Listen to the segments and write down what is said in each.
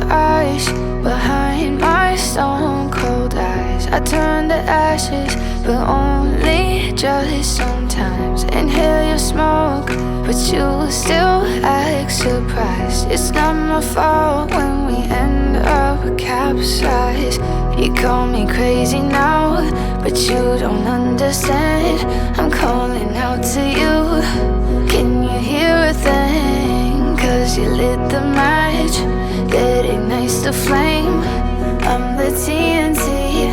eyes behind my stone cold eyes. I turn to ashes, but only just sometimes. Inhale your smoke, but you still act surprised. It's not my fault when we end up capsized. You call me crazy now, but you don't understand. I'm calling out to you. Can you hear a thing? 'Cause you lit the match that ignites the flame. I'm the TNT,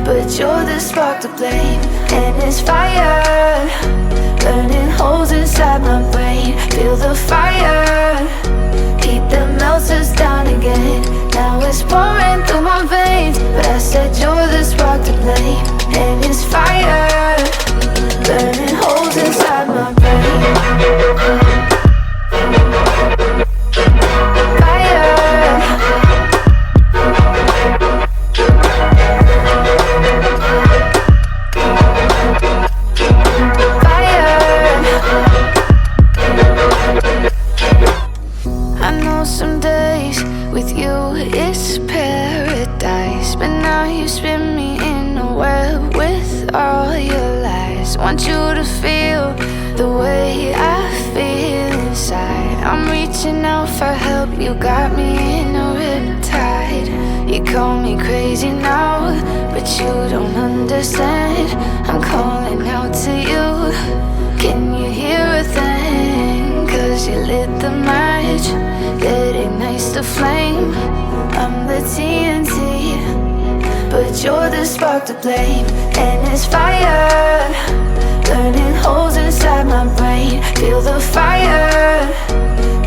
but you're the spark to blame. And it's fire, burning holes inside my brain. Feel the fire, heat that melts us down again. Now it's pouring through my veins, but I said you're the spark to blame. And it's fire, burning holes inside my brain. Want you to feel the way I feel inside. I'm reaching out for help, you got me in a riptide. You call me crazy now, but you don't understand. I'm calling out to you. Can you hear a thing? 'Cause you lit the match that ignites the flame. I'm the TNT, but you're the spark to blame. And it's fire, burning holes inside my brain. Feel the fire,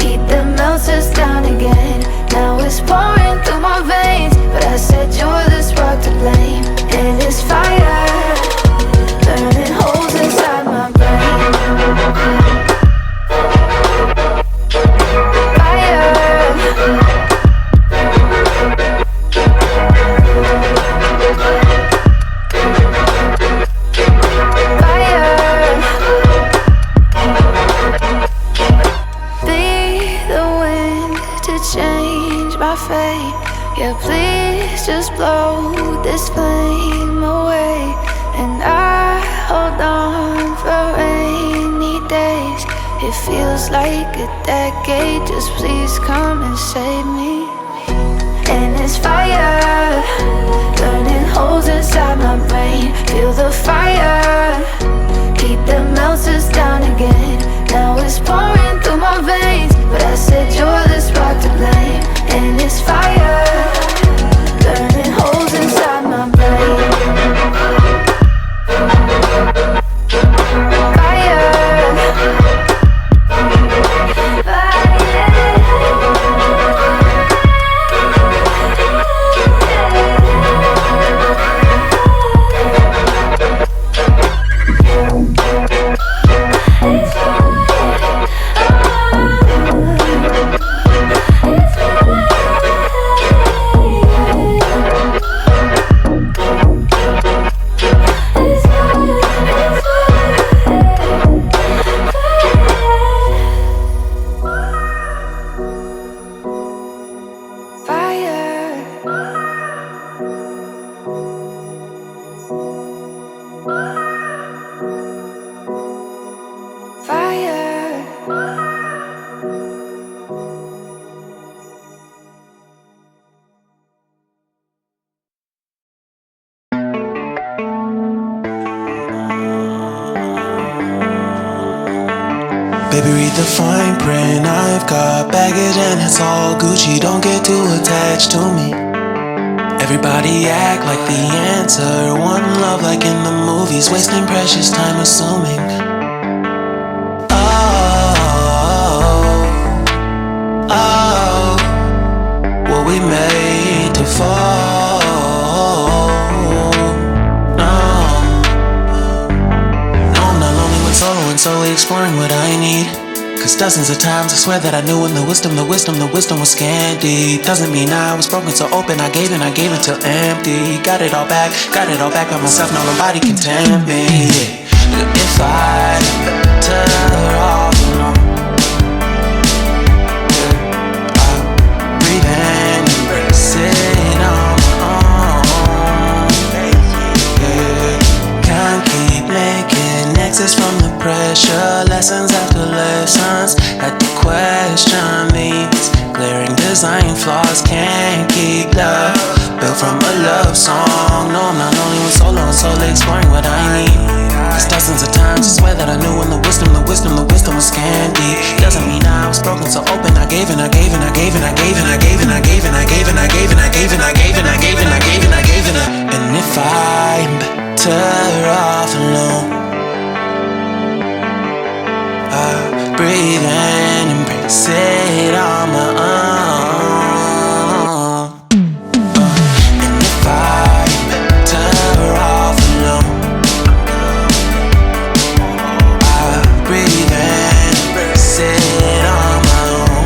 heat that melts us down again. Now it's pouring through my veins, but I said you're the spark to blame. And it's fire, burning holes inside my brain. Yeah, please just blow this flame away. And I hold on for rainy days. It feels like a decade, just please come and save me. And it's fire, burning holes inside my brain. Feel the fire, heat that melts us down again. Now it's pouring through my veins, but I said you're the spark to blame. And it's fire, burning holes inside my brain. Baby, read the fine print. I've got baggage and it's all Gucci. Don't get too attached to me. Everybody act like the answer. One love like in the movies. Wasting precious time assuming. What we made to fall. No, I'm not lonely with solo and solely exploring what I need. 'Cause dozens of times I swear that I knew when the wisdom was scanty. Doesn't mean I was broken, so open I gave until empty. Got it all back by myself, now nobody can tempt me. If I turn off, I'm breathing slowly exploring what I need. Cause dozens of times I swear that I knew when the wisdom was scanty. Doesn't mean I was broken, so open. I gave and I gave and I gave and I gave and I gave and I gave and I gave and I gave and I gave and I gave and I gave and I gave and I gave and I. And if I'm better off alone, I breathe and embrace it on my own. And if I'm better off alone, I breathe and embrace it on my own,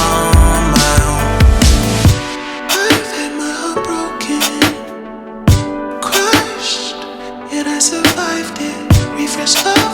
on my own. I've had my heart broken, crushed, yet I survived it. Refreshed love.